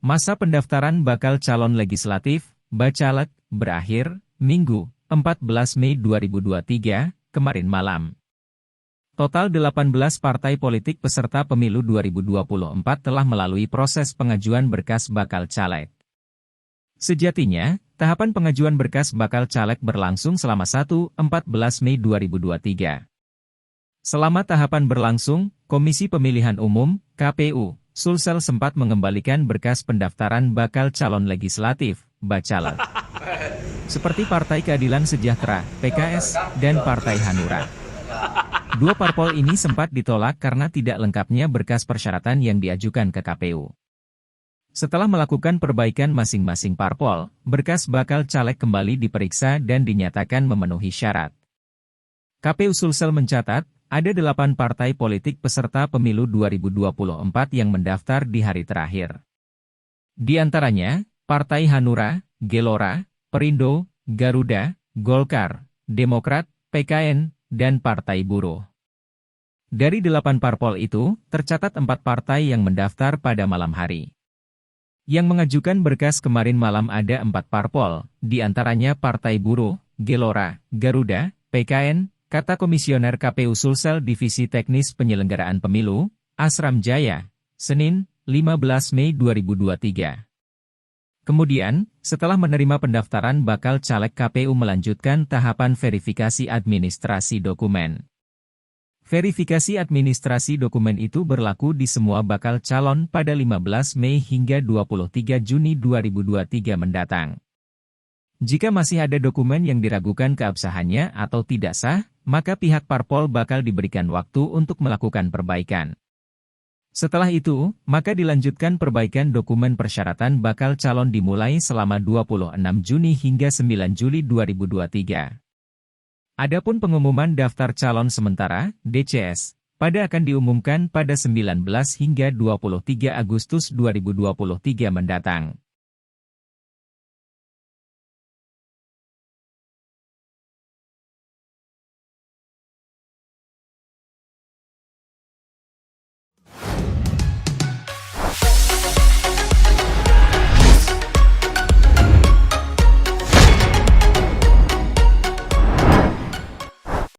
Masa pendaftaran bakal calon legislatif, Bacalek, berakhir, Minggu, 14 Mei 2023, kemarin malam. Total 18 partai politik peserta pemilu 2024 telah melalui proses pengajuan berkas bakal caleg. Sejatinya, tahapan pengajuan berkas bakal caleg berlangsung selama 1-14 Mei 2023. Selama tahapan berlangsung, Komisi Pemilihan Umum, KPU, Sulsel sempat mengembalikan berkas pendaftaran bakal calon legislatif, Bacalek. Seperti Partai Keadilan Sejahtera, PKS, dan Partai Hanura. Dua parpol ini sempat ditolak karena tidak lengkapnya berkas persyaratan yang diajukan ke KPU. Setelah melakukan perbaikan masing-masing parpol, berkas bakal caleg kembali diperiksa dan dinyatakan memenuhi syarat. KPU Sulsel mencatat, ada 8 partai politik peserta pemilu 2024 yang mendaftar di hari terakhir. Di antaranya, Partai Hanura, Gelora, Perindo, Garuda, Golkar, Demokrat, PKN, dan Partai Buruh. Dari 8 parpol itu, tercatat 4 partai yang mendaftar pada malam hari. Yang mengajukan berkas kemarin malam ada 4 parpol, di antaranya Partai Buruh, Gelora, Garuda, PKN, kata Komisioner KPU Sulsel Divisi Teknis Penyelenggaraan Pemilu, Asram Jaya, Senin, 15 Mei 2023. Kemudian, setelah menerima pendaftaran bakal caleg KPU melanjutkan tahapan verifikasi administrasi dokumen. Verifikasi administrasi dokumen itu berlaku di semua bakal calon pada 15 Mei hingga 23 Juni 2023 mendatang. Jika masih ada dokumen yang diragukan keabsahannya atau tidak sah, maka pihak parpol bakal diberikan waktu untuk melakukan perbaikan. Setelah itu, maka dilanjutkan perbaikan dokumen persyaratan bakal calon dimulai selama 26 Juni hingga 9 Juli 2023. Adapun pengumuman daftar calon sementara, DCS, akan diumumkan pada 19 hingga 23 Agustus 2023 mendatang.